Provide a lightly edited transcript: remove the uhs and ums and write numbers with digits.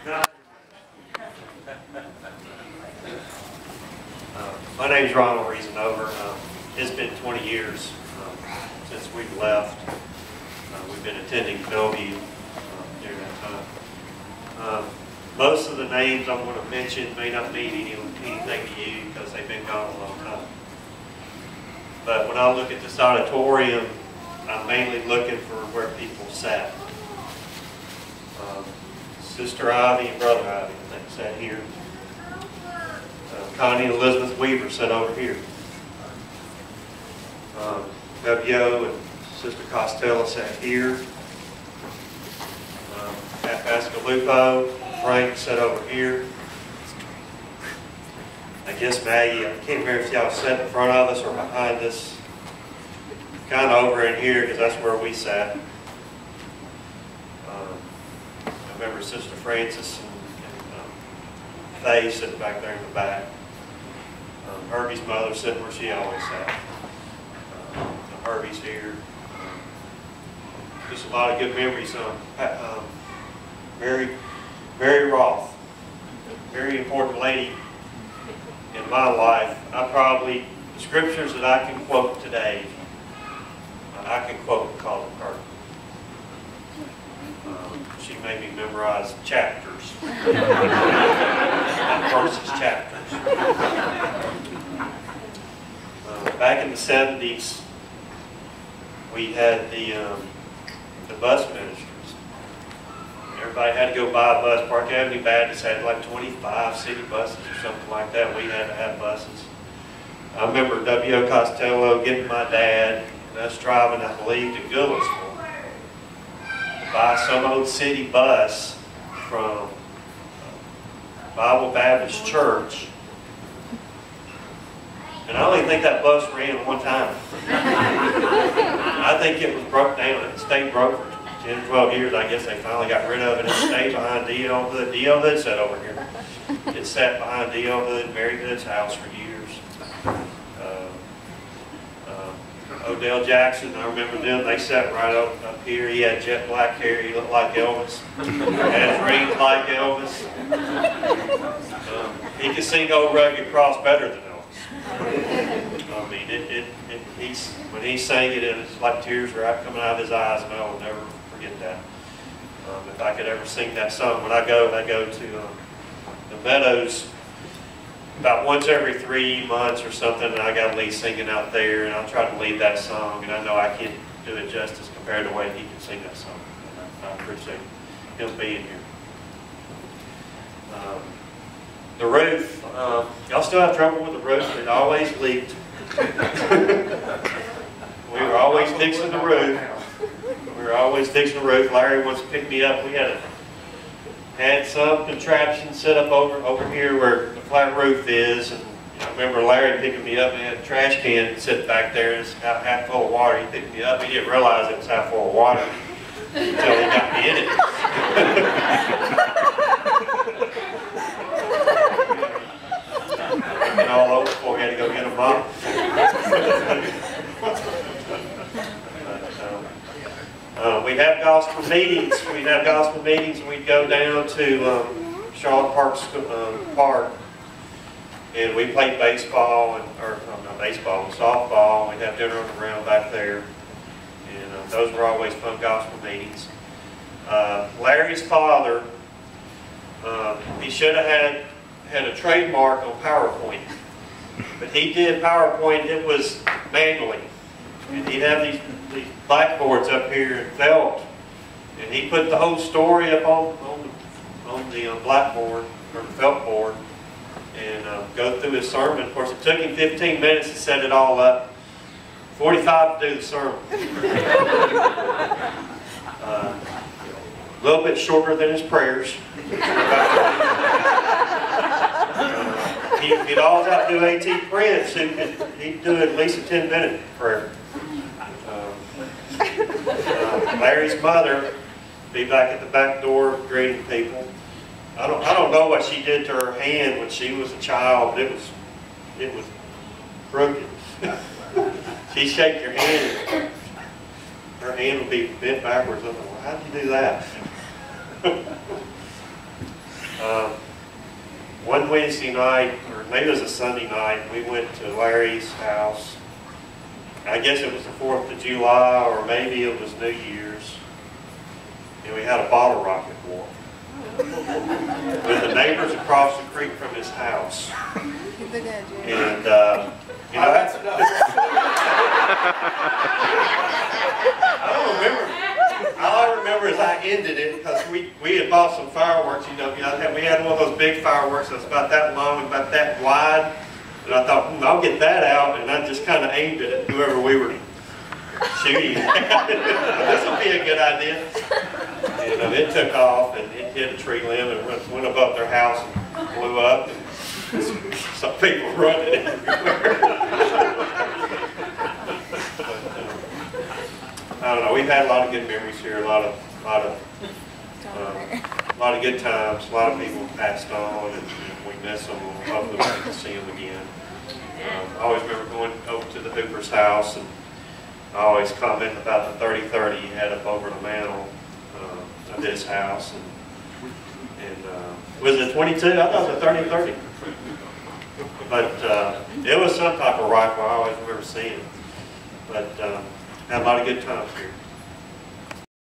My name is Ronald Reasonover. It's been 20 years since we've left. We've been attending Bellevue during that time. Most of the names I'm going to mention may not mean anything to you because they've been gone a long time. But when I look at this auditorium, I'm mainly looking for where people sat. Sister Ivy and Brother Ivy, I think, sat here. Connie and Elizabeth Weaver sat over here. W.O. and Sister Costello sat here. Ascalupo, Frank sat over here. I guess Maggie, I can't remember if y'all sat in front of us or behind us. Kind of over in here because that's where we sat. I remember Sister Francis and Faye sitting back there in the back. Herbie's mother sitting where she always sat. Herbie's here. Just a lot of good memories. Mary Roth, very important lady in my life. The scriptures that I can quote today, I can quote and call them her. She made me memorize chapters, not verses, chapters. Back in the 70s, we had the bus ministries. Everybody had to go buy a bus. Park Avenue Baptist had like 25 city buses or something like that. We had to have buses. I remember W.O. Costello getting my dad and us driving, I believe, to Goodlettsville to buy some old city bus from Bible Baptist Church. And I only think that bus ran one time. I think it was broke down. It stayed broke for 10 or 12 years. I guess they finally got rid of it. It stayed behind D.O. Hood. D.O. Hood sat over here. It sat behind D.O. Hood, Mary Hood's house for years. Odell Jackson, I remember them. They sat right up here. He had jet black hair. He looked like Elvis. He had his rings like Elvis. He could sing Old Rugged Cross better than Elvis. I mean, when he sang it, it was like tears were coming out of his eyes, and I will never forget that. If I could ever sing that song, when I go to the Meadows about once every 3 months or something, and I got to lead singing out there, and I'll try to lead that song, and I know I can't do it justice compared to the way he can sing that song. I appreciate him being here. The roof, y'all still have trouble with the roof? It always leaked. We were always fixing the roof. Larry wants to pick me up. We had some contraption set up over here where the flat roof is. And I remember Larry picking me up and had a trash can sitting back there. It's half full of water. He picked me up. He didn't realize it was half full of water until he got me in it. And all over before we had to go get a mop. We'd have gospel meetings. And we'd go down to Charlotte Park and we played baseball softball. We'd have dinner on the ground back there, and those were always fun gospel meetings. Larry's father, he should have had a trademark on PowerPoint, but he did PowerPoint. It was manually, and he'd have these blackboards up here in felt, and he put the whole story up on the blackboard or the felt board, and go through his sermon. Of course, it took him 15 minutes to set it all up, 45 to do the sermon. A little bit shorter than his prayers. He'd always have to do AT prints. He'd do at least a 10-minute prayer. Larry's mother be back at the back door greeting people. I don't know what she did to her hand when she was a child, but it was crooked. She'd shake your hand, her hand would be bent backwards. I thought, well, how did you do that? one Wednesday night, or maybe it was a Sunday night, we went to Larry's house. I guess it was the 4th of July, or maybe it was New Year's. And we had a bottle rocket war with the neighbors across the creek from his house. And, you know, that's enough. All I remember is I ended it because we had bought some fireworks, you know, we had one of those big fireworks that was about that long and about that wide. And I thought, I'll get that out, and I just kind of aimed it at whoever we were shooting. This will be a good idea. And it took off, and it hit a tree limb and went above their house and blew up. And some people running everywhere. I don't know. We've had a lot of good memories here. A lot of good times. A lot of people passed on, and we miss them. And hopefully we can see them again. I always remember going over to the Hooper's house, and I always comment about the 30-30 he had up over the mantle of his house. And was it 22? I thought it was a 30-30. But it was some type of rifle. I always remember seeing it. But had a lot of good times here.